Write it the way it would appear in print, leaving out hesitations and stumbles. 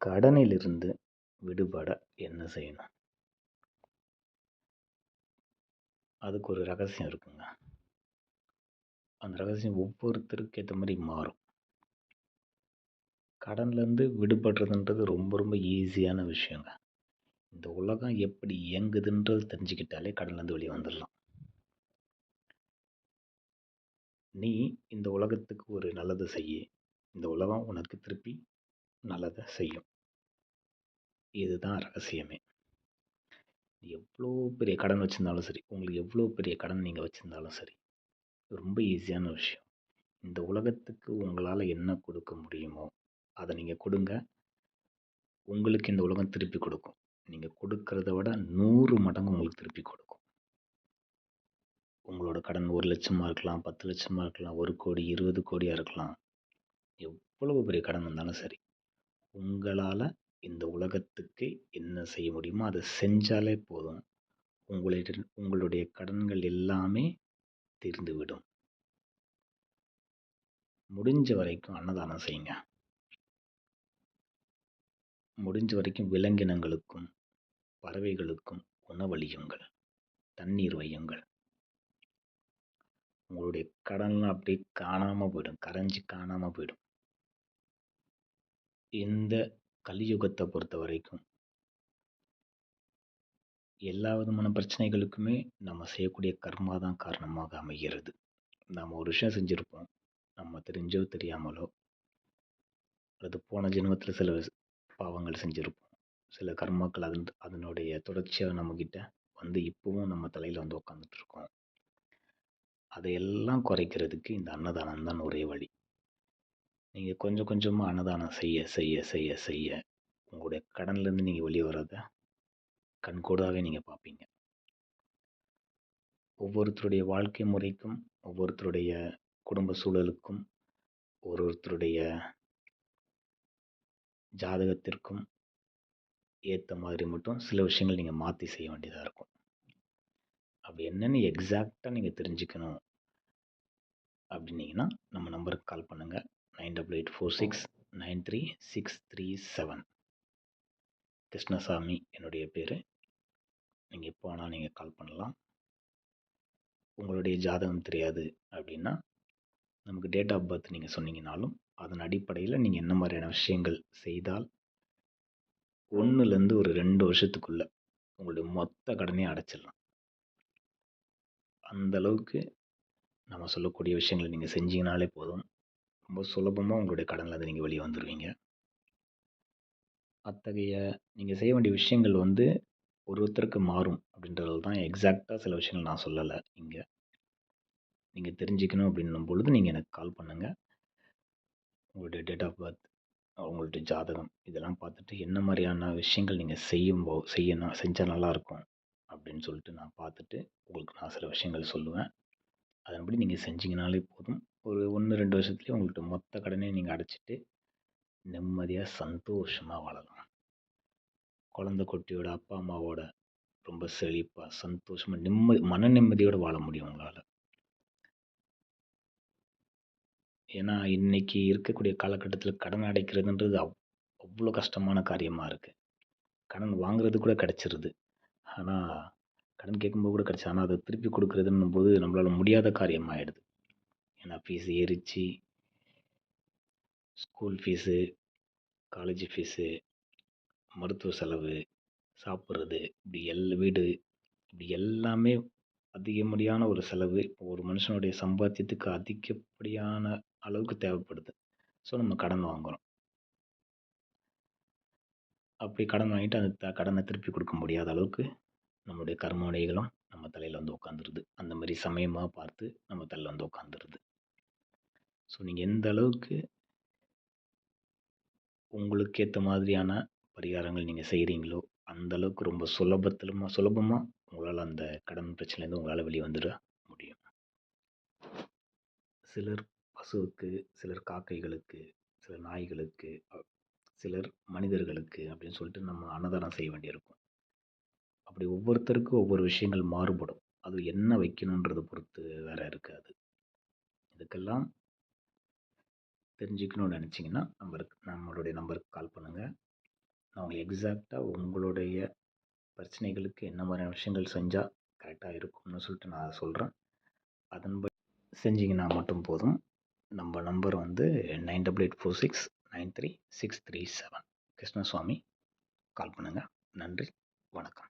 கடனிலிருந்து விடுபட என்ன செய்யணும்? அதுக்கு ஒரு ரகசியம் இருக்குங்க. அந்த ரகசியம் ஒவ்வொருத்தருக்கு ஏத்த மாரி மாறும். கடன்லேருந்து விடுபடுறதுன்றது ரொம்ப ரொம்ப ஈஸியான விஷயங்க. இந்த உலகம் எப்படி இயங்குதுன்றது தெரிஞ்சுக்கிட்டாலே கடன்லேருந்து வெளிய வந்துடலாம். நீ இந்த உலகத்துக்கு ஒரு நல்லது செய்யி. இந்த உலகம் உனக்கு திருப்பி நல்லத செய்யும். இதுதான் ரகசியமே. எவ்வளோ பெரிய கடன் வச்சிருந்தாலும் சரி, உங்களுக்கு எவ்வளோ பெரிய கடன் நீங்க வச்சிருந்தாலும் சரி, ரொம்ப ஈஸியான விஷயம். இந்த உலகத்துக்கு உங்களால என்ன கொடுக்க முடியுமோ, அத நீங்க குடுங்க. உங்களுக்கு இந்த உலகம் திருப்பி கொடுக்கும். நீங்க கொடுக்கிறத விட 100 மடங்கு உங்களுக்கு திருப்பி கொடுக்கும். உங்களோட கடன் 1,00,000 இருக்கலாம், 10,00,000 இருக்கலாம், 1,00,00,000, 20,00,00,000 இருக்கலாம். எவ்வளவு பெரிய கடன் வந்தாலும் சரி, உங்களால இந்த உலகத்துக்கு என்ன செய்ய முடியுமோ, அத செஞ்சாலே போதும். உங்களுடைய கடன்கள் எல்லாமே தீர்ந்துவிடும். முடிஞ்ச வரைக்கும் அன்னதானம் செய்யுங்க. முடிஞ்ச வரைக்கும் விலங்கினங்களுக்கும், பறவைகளுக்கும் உணவளியுங்கள். தண்ணீர் வையுங்கள். உங்களுடைய கடன்லாம் அப்படியே காணாம போயிடும். கரைஞ்சு காணாம போயிடும். இந்த கலியுகத்த பொறுத்தவரைக்கும், எல்லா விதமான பிரச்சனைகளுக்குமே நம்ம செய்யக்கூடிய கர்மா தான் காரணமாக அமைகிறது. நம்ம ஒரு விஷயம் செஞ்சிருப்போம். நம்ம தெரிஞ்சோ, தெரியாமலோ அல்லது போன ஜென்மத்தில சில பாவங்கள் செஞ்சிருப்போம். சில கர்மாக்கள் அதனுடைய தொடர்ச்சியா நம்மகிட்ட வந்து இப்பவும் நம்ம தலையில வந்து உட்காந்துட்டு இருக்கோம். அதையெல்லாம் குறைக்கிறதுக்கு இந்த அன்னதானம் தான் ஒரே வழி. நீங்க கொஞ்சம் கொஞ்சமா அன்னதானம் செய்ய உங்களுடைய கடன்லேருந்து நீங்க வெளிய வர்றத கண்கூடாவே நீங்க பார்ப்பீங்க. ஒவ்வொருத்தருடைய வாழ்க்கை முறைக்கும், ஒவ்வொருத்தருடைய குடும்ப சூழலுக்கும், ஒருத்தருடைய ஜாதகத்திற்கும் ஏத்த மாதிரி மட்டும் சில விஷயங்கள் நீங்க மாத்தி செய்ய வேண்டியதா இருக்கும். அப்படி என்னன்னு எக்ஸாக்ட்டா நீங்க தெரிஞ்சுக்கணும் அப்படின்னீங்கன்னா, நம்ம நம்பருக்கு கால் பண்ணுங்க. 9884693637. கிருஷ்ணசாமி என்னுடைய பேரு. நீங்க எப்போ வேணாலும் நீங்க கால் பண்ணலாம். உங்களுடைய ஜாதகம் தெரியாது அப்படின்னா, நமக்கு டேட் ஆஃப் பர்த் நீங்க சொன்னீங்கனாலும், அதன் அடிப்படையில நீங்க என்ன மாதிரியான விஷயங்கள் செய்தால் 1லேருந்து ஒரு 2 வருஷத்துக்குள்ள உங்களுடைய மொத்த கடனையும் அடைச்சிடலாம். அந்த அளவுக்கு நம்ம சொல்லக்கூடிய விஷயங்கள நீங்க செஞ்சீங்கனாலே போதும். ரொம்ப சுலபமா உங்களுடைய கடன்லேருந்து நீங்க வெளிய வந்துருவீங்க. அத்தகைய நீங்க செய்ய வேண்டிய விஷயங்கள் வந்து ஒருத்தருக்கு மாறும் அப்படின்றதுல தான் எக்ஸாக்ட்டா சில விஷயங்கள் நான் சொல்லல இங்க. நீங்க தெரிஞ்சுக்கணும் அப்படின்னும் பொழுது நீங்க எனக்கு கால் பண்ணுங்க. உங்களுடைய டேட் ஆஃப் பர்த், உங்களுடைய ஜாதகம் இதெல்லாம் பார்த்துட்டு என்ன மாரியான விஷயங்கள் நீங்க செய்யணும் செஞ்சா நல்லாயிருக்கும் அப்படின்னு சொல்லிட்டு நான் பார்த்துட்டு, உங்களுக்கு நான் சில விஷயங்கள் சொல்லுவேன். அதன்படி நீங்க செஞ்சீங்கனாலே போதும். ஒரு 1, 2 வருஷத்துலயே உங்கள்ட்ட மொத்த கடனையும் நீங்க அடைச்சுட்டு, நிம்மதியா சந்தோஷமா வாழலாம். குழந்தை குட்டியோட, அப்பா, அம்மாவோட ரொம்ப செழிப்பா, சந்தோஷமா, மன நிம்மதியோட வாழ முடியும் உங்களால. ஏன்னா, இன்னைக்கு இருக்கக்கூடிய காலகட்டத்தில கடன் அடைக்கிறதுன்றது அவ்ளோ கஷ்டமான காரியமா இருக்கு. கடன் வாங்குறது கூட கிடைச்சிருது. ஆனா, கடன் கேட்கும்போது கூட கிடைச்சு. ஆனா, அத திருப்பி குடுக்குறதுன்னும்போது நம்மளால முடியாத காரியம் ஆயிடுது. ஏன்னா ஃபீஸ் ஏறிச்சு. ஸ்கூல் ஃபீஸு, காலேஜ் ஃபீஸு, மருத்துவ செலவு, சாப்பிடுறது, இப்படி வீடு இப்படி எல்லாமே அதிகப்படியான ஒரு செலவு. இப்போ ஒரு மனுஷனுடைய சம்பாத்தியத்துக்கு அதிகப்படியான அளவுக்கு தேவைப்படுது. ஸோ, நம்ம கடன் வாங்குறோம். அப்படி கடன் வாங்கிட்டு அந்த கடன திருப்பி குடுக்க முடியாத அளவுக்கு நம்மளுடைய கர்ம வினைகளும் நம்ம தலையில வந்து உட்காந்துருது. அந்த மாரி சமயமா பார்த்து நம்ம தலையில வந்து உட்காந்துருது. ஸோ, நீங்க எந்த அளவுக்கு உங்களுக்கு ஏத்த மாதிரியான பரிகாரங்கள் நீங்க செய்றீங்களோ, அந்த அளவுக்கு ரொம்ப சுலபமா உங்களால அந்த கடன் பிரச்சனையிலேருந்து உங்களால வெளிய வந்துர முடியும். சிலர் பசுவுக்கு, சிலர் காக்கைகளுக்கு, சிலர் நாய்களுக்கு, சிலர் மனிதர்களுக்கு அப்படின்னு சொல்லிட்டு நம்ம அன்னதானம் செய்ய வேண்டியிருக்கும். அப்படி ஒவ்வொருத்தருக்கும் ஒவ்வொரு விஷயங்கள் மாறுபடும். அது என்ன வைக்கணுன்றத பொறுத்து வேற இருக்கு அது. இதுக்கெல்லாம் தெரிஞ்சுக்கணும்னு நெனச்சீங்கன்னா, நம்மளுடைய நம்பருக்கு கால் பண்ணுங்க. நான் உங்களுக்கு எக்ஸாக்டாக உங்களுடைய பிரச்சனைகளுக்கு என்ன மாதிரியான விஷயங்கள் செஞ்சால் கரெக்டாக இருக்கும்னு சொல்லிட்டு நான் அதை சொல்கிறேன். அதன்படி செஞ்சிங்கன்னா மட்டும் போதும். நம்ம நம்பர் வந்து 9884693637. கிருஷ்ணசுவாமி. கால் பண்ணுங்கள். நன்றி. வணக்கம்.